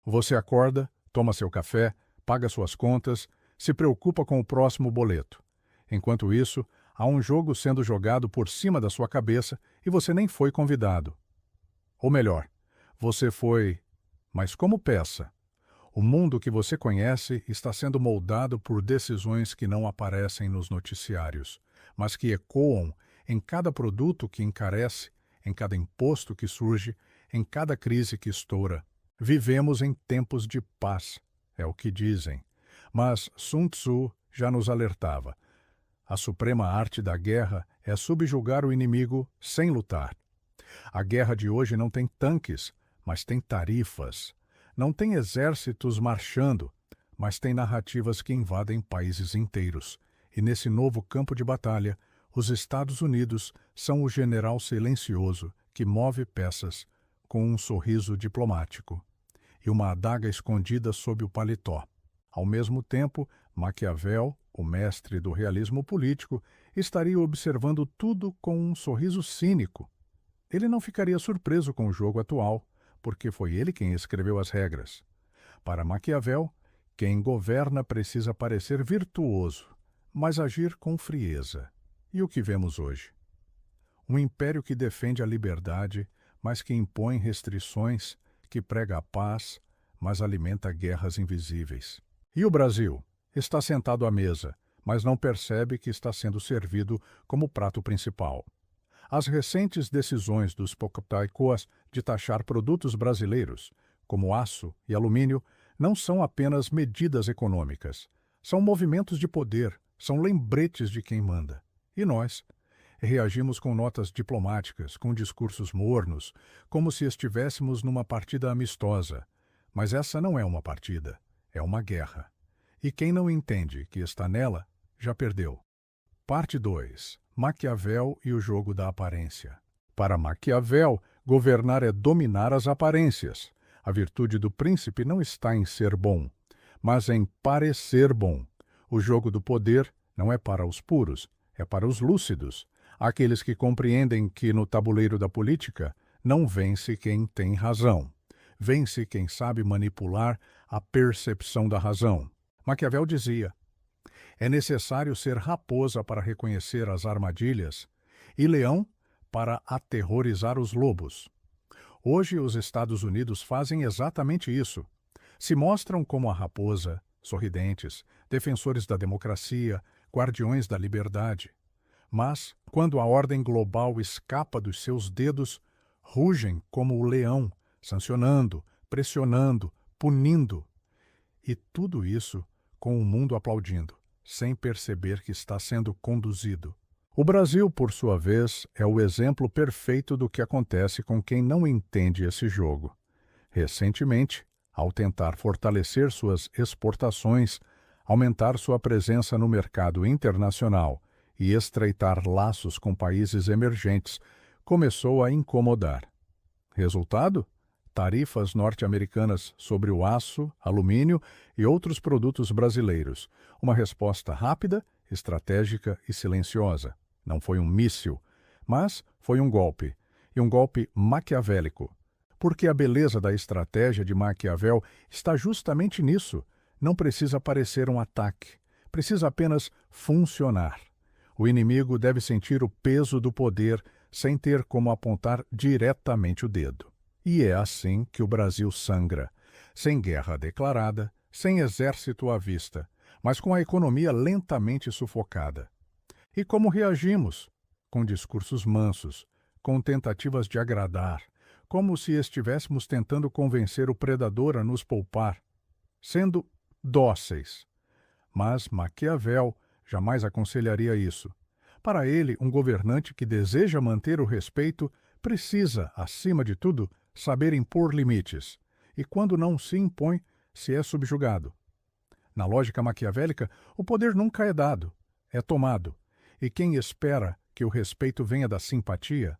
Você acorda, toma seu café, paga suas contas, se preocupa com o próximo boleto. Enquanto isso, há um jogo sendo jogado por cima da sua cabeça e você nem foi convidado. Ou melhor, você foi, mas como peça. O mundo que você conhece está sendo moldado por decisões que não aparecem nos noticiários, mas que ecoam em cada produto que encarece, em cada imposto que surge, em cada crise que estoura. Vivemos em tempos de paz, é o que dizem. Mas Sun Tzu já nos alertava. A suprema arte da guerra é subjugar o inimigo sem lutar. A guerra de hoje não tem tanques, mas tem tarifas. Não tem exércitos marchando, mas tem narrativas que invadem países inteiros. E nesse novo campo de batalha, os Estados Unidos são o general silencioso que move peças com um sorriso diplomático e uma adaga escondida sob o paletó. Ao mesmo tempo, Maquiavel, o mestre do realismo político, estaria observando tudo com um sorriso cínico. Ele não ficaria surpreso com o jogo atual, porque foi ele quem escreveu as regras. Para Maquiavel, quem governa precisa parecer virtuoso, mas agir com frieza. E o que vemos hoje? Um império que defende a liberdade, mas que impõe restrições, que prega a paz, mas alimenta guerras invisíveis. E o Brasil? Está sentado à mesa, mas não percebe que está sendo servido como prato principal. As recentes decisões dos pocotaicoas de taxar produtos brasileiros, como aço e alumínio, não são apenas medidas econômicas. São movimentos de poder, são lembretes de quem manda. E nós? Reagimos com notas diplomáticas, com discursos mornos, como se estivéssemos numa partida amistosa. Mas essa não é uma partida, é uma guerra. E quem não entende que está nela, já perdeu. Parte 2. Maquiavel e o jogo da aparência. Para Maquiavel, governar é dominar as aparências. A virtude do príncipe não está em ser bom, mas em parecer bom. O jogo do poder não é para os puros, é para os lúcidos, aqueles que compreendem que no tabuleiro da política não vence quem tem razão. Vence quem sabe manipular a percepção da razão. Maquiavel dizia: é necessário ser raposa para reconhecer as armadilhas e leão para aterrorizar os lobos. Hoje os Estados Unidos fazem exatamente isso. Se mostram como a raposa, sorridentes, defensores da democracia, guardiões da liberdade. Mas, quando a ordem global escapa dos seus dedos, rugem como o leão, sancionando, pressionando, punindo. E tudo isso com o mundo aplaudindo, sem perceber que está sendo conduzido. O Brasil, por sua vez, é o exemplo perfeito do que acontece com quem não entende esse jogo. Recentemente, ao tentar fortalecer suas exportações, aumentar sua presença no mercado internacional e estreitar laços com países emergentes, começou a incomodar. Resultado? Tarifas norte-americanas sobre o aço, alumínio e outros produtos brasileiros. Uma resposta rápida, estratégica e silenciosa. Não foi um míssil, mas foi um golpe. E um golpe maquiavélico. Porque a beleza da estratégia de Maquiavel está justamente nisso. Não precisa parecer um ataque. Precisa apenas funcionar. O inimigo deve sentir o peso do poder sem ter como apontar diretamente o dedo. E é assim que o Brasil sangra, sem guerra declarada, sem exército à vista, mas com a economia lentamente sufocada. E como reagimos? Com discursos mansos, com tentativas de agradar, como se estivéssemos tentando convencer o predador a nos poupar, sendo dóceis. Mas Maquiavel jamais aconselharia isso. Para ele, um governante que deseja manter o respeito precisa, acima de tudo, saber impor limites, e quando não se impõe, se é subjugado. Na lógica maquiavélica, o poder nunca é dado, é tomado, e quem espera que o respeito venha da simpatia,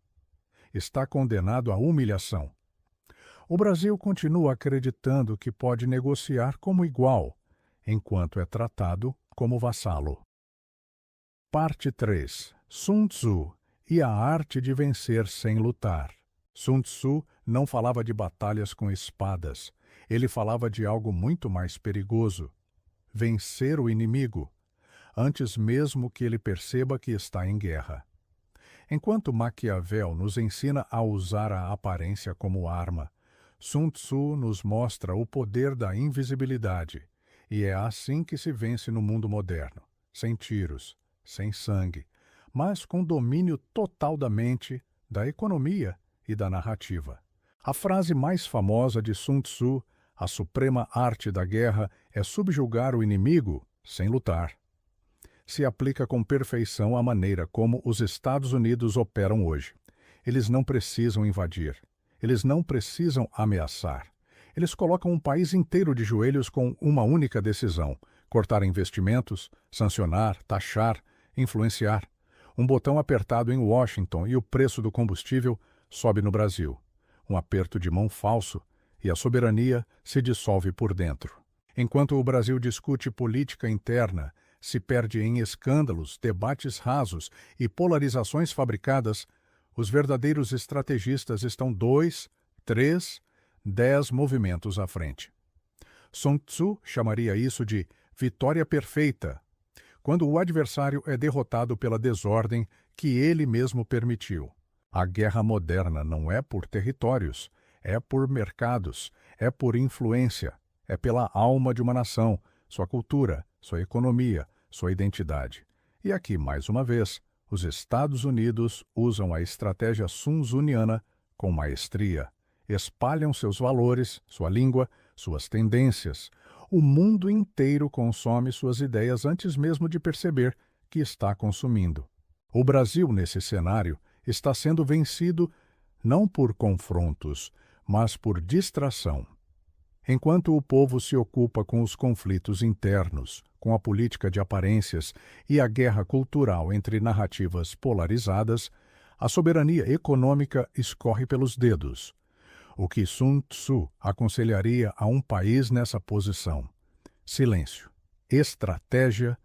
está condenado à humilhação. O Brasil continua acreditando que pode negociar como igual, enquanto é tratado como vassalo. Parte 3. Sun Tzu e a arte de vencer sem lutar. Sun Tzu não falava de batalhas com espadas. Ele falava de algo muito mais perigoso: vencer o inimigo, antes mesmo que ele perceba que está em guerra. Enquanto Maquiavel nos ensina a usar a aparência como arma, Sun Tzu nos mostra o poder da invisibilidade, e é assim que se vence no mundo moderno, sem tiros, sem sangue, mas com domínio total da mente, da economia e da narrativa. A frase mais famosa de Sun Tzu, a suprema arte da guerra, é subjugar o inimigo sem lutar. Se aplica com perfeição à maneira como os Estados Unidos operam hoje. Eles não precisam invadir. Eles não precisam ameaçar. Eles colocam um país inteiro de joelhos com uma única decisão: cortar investimentos, sancionar, taxar, influenciar. Um botão apertado em Washington e o preço do combustível sobe no Brasil. Um aperto de mão falso e a soberania se dissolve por dentro. Enquanto o Brasil discute política interna, se perde em escândalos, debates rasos e polarizações fabricadas, os verdadeiros estrategistas estão 2, 3, 10 movimentos à frente. Sun Tzu chamaria isso de vitória perfeita, quando o adversário é derrotado pela desordem que ele mesmo permitiu. A guerra moderna não é por territórios, é por mercados, é por influência, é pela alma de uma nação, sua cultura, sua economia, sua identidade. E aqui, mais uma vez, os Estados Unidos usam a estratégia sun-tzuniana com maestria. Espalham seus valores, sua língua, suas tendências. O mundo inteiro consome suas ideias antes mesmo de perceber que está consumindo. O Brasil, nesse cenário, está sendo vencido não por confrontos, mas por distração. Enquanto o povo se ocupa com os conflitos internos, com a política de aparências e a guerra cultural entre narrativas polarizadas, a soberania econômica escorre pelos dedos. O que Sun Tzu aconselharia a um país nessa posição? Silêncio, estratégia,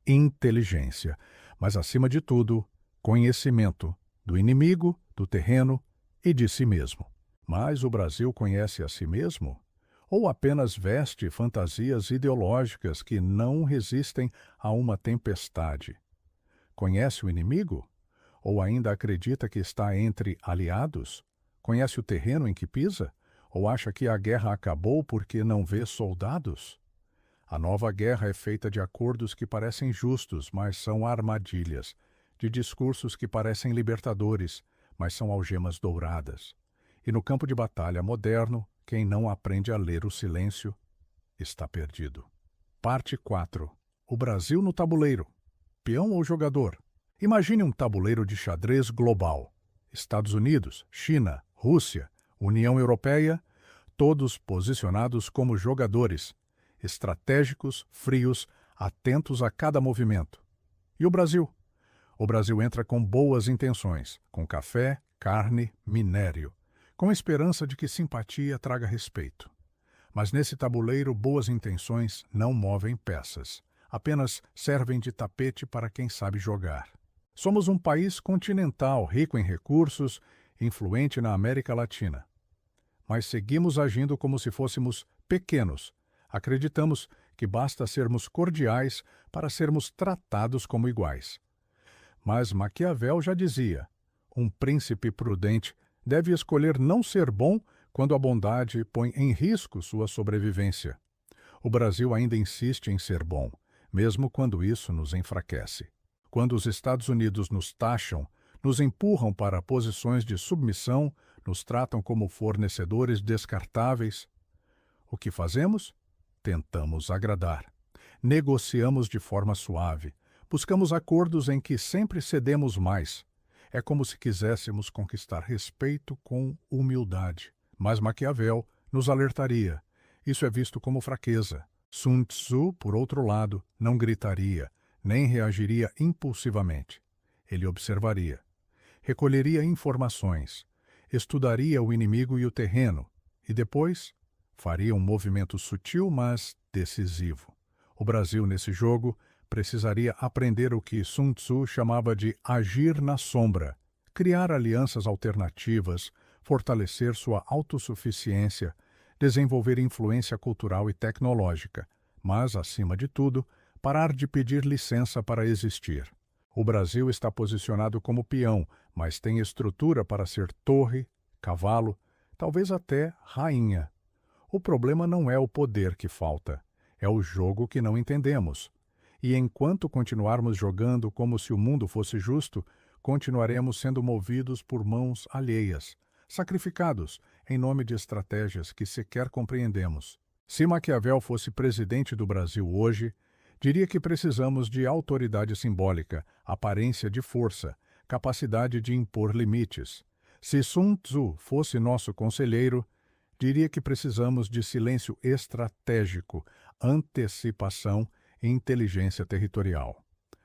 inteligência, mas, acima de tudo, conhecimento do inimigo, do terreno e de si mesmo. Mas o Brasil conhece a si mesmo? Ou apenas veste fantasias ideológicas que não resistem a uma tempestade? Conhece o inimigo? Ou ainda acredita que está entre aliados? Conhece o terreno em que pisa? Ou acha que a guerra acabou porque não vê soldados? A nova guerra é feita de acordos que parecem justos, mas são armadilhas, de discursos que parecem libertadores, mas são algemas douradas. E no campo de batalha moderno, quem não aprende a ler o silêncio está perdido. Parte 4. O Brasil no tabuleiro. Peão ou jogador? Imagine um tabuleiro de xadrez global. Estados Unidos, China, Rússia, União Europeia, todos posicionados como jogadores, estratégicos, frios, atentos a cada movimento. E o Brasil? O Brasil entra com boas intenções, com café, carne, minério, com esperança de que simpatia traga respeito. Mas nesse tabuleiro, boas intenções não movem peças, apenas servem de tapete para quem sabe jogar. Somos um país continental, rico em recursos, influente na América Latina. Mas seguimos agindo como se fôssemos pequenos. Acreditamos que basta sermos cordiais para sermos tratados como iguais. Mas Maquiavel já dizia: um príncipe prudente deve escolher não ser bom quando a bondade põe em risco sua sobrevivência. O Brasil ainda insiste em ser bom, mesmo quando isso nos enfraquece. Quando os Estados Unidos nos taxam, nos empurram para posições de submissão, nos tratam como fornecedores descartáveis, o que fazemos? Tentamos agradar. Negociamos de forma suave. Buscamos acordos em que sempre cedemos mais. É como se quiséssemos conquistar respeito com humildade. Mas Maquiavel nos alertaria. Isso é visto como fraqueza. Sun Tzu, por outro lado, não gritaria, nem reagiria impulsivamente. Ele observaria. Recolheria informações. Estudaria o inimigo e o terreno. E depois faria um movimento sutil, mas decisivo. O Brasil, nesse jogo, precisaria aprender o que Sun Tzu chamava de agir na sombra, criar alianças alternativas, fortalecer sua autossuficiência, desenvolver influência cultural e tecnológica, mas, acima de tudo, parar de pedir licença para existir. O Brasil está posicionado como peão, mas tem estrutura para ser torre, cavalo, talvez até rainha. O problema não é o poder que falta, é o jogo que não entendemos. E enquanto continuarmos jogando como se o mundo fosse justo, continuaremos sendo movidos por mãos alheias, sacrificados em nome de estratégias que sequer compreendemos. Se Maquiavel fosse presidente do Brasil hoje, diria que precisamos de autoridade simbólica, aparência de força, capacidade de impor limites. Se Sun Tzu fosse nosso conselheiro, diria que precisamos de silêncio estratégico, antecipação e inteligência territorial.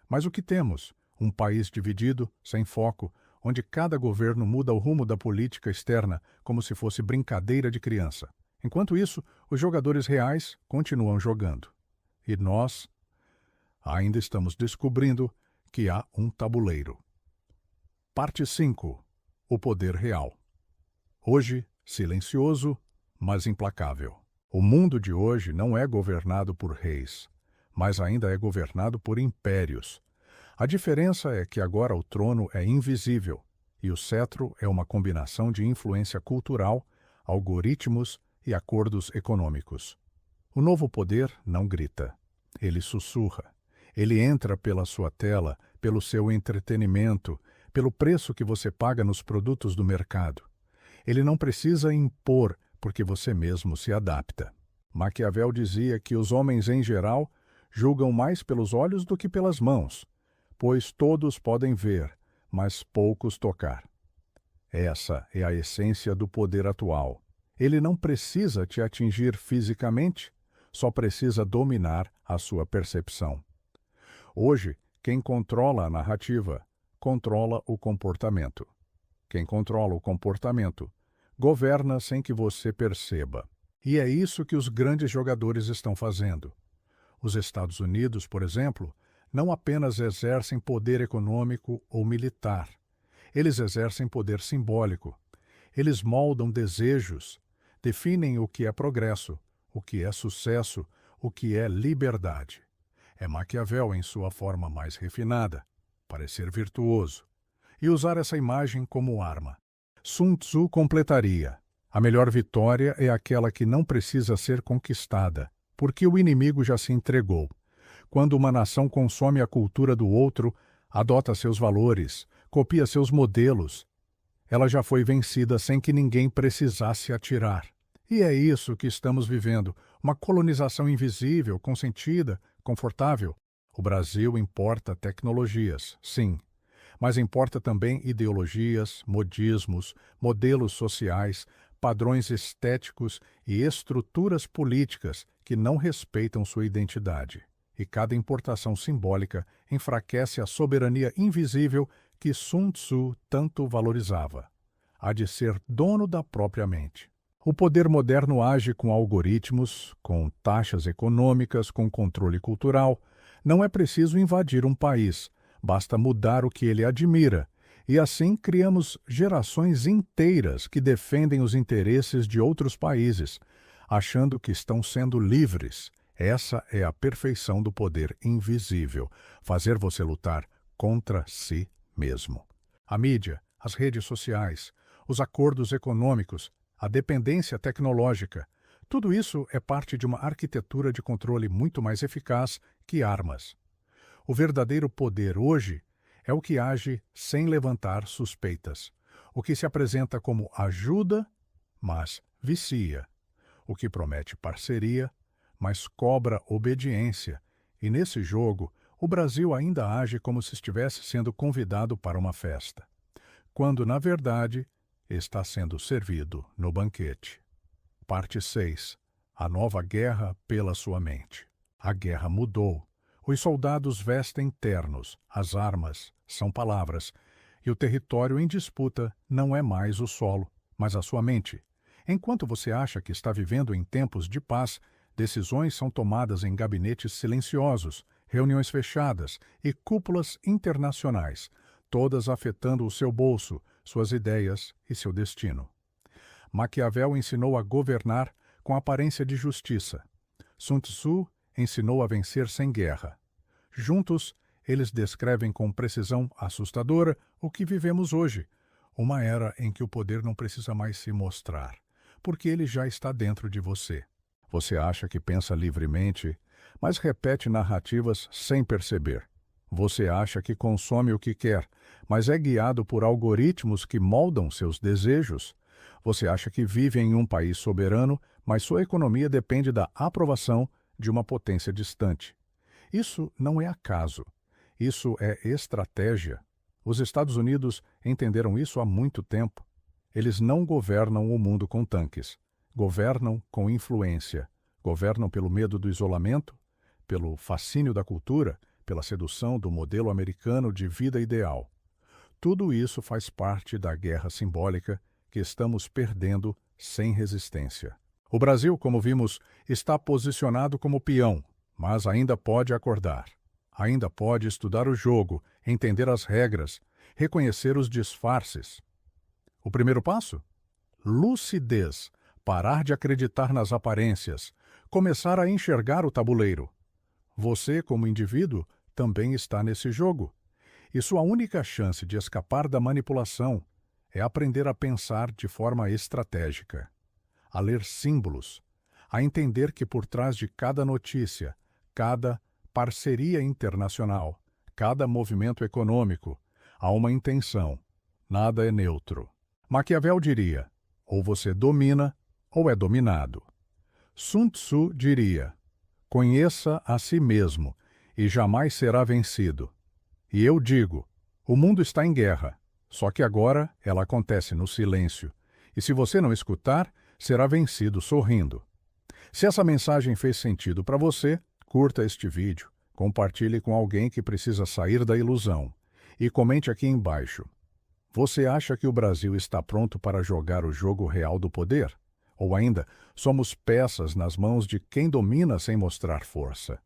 Mas o que temos? Um país dividido, sem foco, onde cada governo muda o rumo da política externa como se fosse brincadeira de criança. Enquanto isso, os jogadores reais continuam jogando. E nós ainda estamos descobrindo que há um tabuleiro. Parte 5. O poder real. Hoje, silencioso, mas implacável. O mundo de hoje não é governado por reis, mas ainda é governado por impérios. A diferença é que agora o trono é invisível e o cetro é uma combinação de influência cultural, algoritmos e acordos econômicos. O novo poder não grita, ele sussurra. Ele entra pela sua tela, pelo seu entretenimento, pelo preço que você paga nos produtos do mercado. Ele não precisa impor, porque você mesmo se adapta. Maquiavel dizia que os homens, em geral, julgam mais pelos olhos do que pelas mãos, pois todos podem ver, mas poucos tocar. Essa é a essência do poder atual. Ele não precisa te atingir fisicamente, só precisa dominar a sua percepção. Hoje, quem controla a narrativa, controla o comportamento. Quem controla o comportamento, governa sem que você perceba. E é isso que os grandes jogadores estão fazendo. Os Estados Unidos, por exemplo, não apenas exercem poder econômico ou militar. Eles exercem poder simbólico. Eles moldam desejos, definem o que é progresso, o que é sucesso, o que é liberdade. É Maquiavel em sua forma mais refinada, parecer virtuoso, e usar essa imagem como arma. Sun Tzu completaria: a melhor vitória é aquela que não precisa ser conquistada, porque o inimigo já se entregou. Quando uma nação consome a cultura do outro, adota seus valores, copia seus modelos, ela já foi vencida sem que ninguém precisasse atirar. E é isso que estamos vivendo, uma colonização invisível, consentida, confortável. O Brasil importa tecnologias, sim, mas importa também ideologias, modismos, modelos sociais, padrões estéticos e estruturas políticas que não respeitam sua identidade. E cada importação simbólica enfraquece a soberania invisível que Sun Tzu tanto valorizava, a de ser dono da própria mente. O poder moderno age com algoritmos, com taxas econômicas, com controle cultural. Não é preciso invadir um país, basta mudar o que ele admira, e assim criamos gerações inteiras que defendem os interesses de outros países, achando que estão sendo livres. Essa é a perfeição do poder invisível, fazer você lutar contra si mesmo. A mídia, as redes sociais, os acordos econômicos, a dependência tecnológica, tudo isso é parte de uma arquitetura de controle muito mais eficaz que armas. O verdadeiro poder hoje é o que age sem levantar suspeitas, o que se apresenta como ajuda, mas vicia, o que promete parceria, mas cobra obediência, e nesse jogo o Brasil ainda age como se estivesse sendo convidado para uma festa, quando, na verdade, está sendo servido no banquete. Parte 6. A nova guerra pela sua mente. A guerra mudou. Os soldados vestem ternos, as armas são palavras, e o território em disputa não é mais o solo, mas a sua mente. Enquanto você acha que está vivendo em tempos de paz, decisões são tomadas em gabinetes silenciosos, reuniões fechadas e cúpulas internacionais, todas afetando o seu bolso, suas ideias e seu destino. Maquiavel ensinou a governar com aparência de justiça. Sun Tzu ensinou a vencer sem guerra. Juntos, eles descrevem com precisão assustadora o que vivemos hoje, uma era em que o poder não precisa mais se mostrar, porque ele já está dentro de você. Você acha que pensa livremente, mas repete narrativas sem perceber. Você acha que consome o que quer, mas é guiado por algoritmos que moldam seus desejos. Você acha que vive em um país soberano, mas sua economia depende da aprovação de uma potência distante. Isso não é acaso. Isso é estratégia. Os Estados Unidos entenderam isso há muito tempo. Eles não governam o mundo com tanques. Governam com influência. Governam pelo medo do isolamento, pelo fascínio da cultura, pela sedução do modelo americano de vida ideal. Tudo isso faz parte da guerra simbólica que estamos perdendo sem resistência. O Brasil, como vimos, está posicionado como peão, mas ainda pode acordar. Ainda pode estudar o jogo, entender as regras, reconhecer os disfarces. O primeiro passo? Lucidez. Parar de acreditar nas aparências. Começar a enxergar o tabuleiro. Você, como indivíduo, também está nesse jogo. E sua única chance de escapar da manipulação é aprender a pensar de forma estratégica, a ler símbolos, a entender que por trás de cada notícia, cada parceria internacional, cada movimento econômico, há uma intenção. Nada é neutro. Maquiavel diria, ou você domina ou é dominado. Sun Tzu diria, conheça a si mesmo e jamais será vencido. E eu digo, o mundo está em guerra, só que agora ela acontece no silêncio, e se você não escutar, será vencido sorrindo. Se essa mensagem fez sentido para você, curta este vídeo, compartilhe com alguém que precisa sair da ilusão e comente aqui embaixo. Você acha que o Brasil está pronto para jogar o jogo real do poder? Ou ainda, somos peças nas mãos de quem domina sem mostrar força?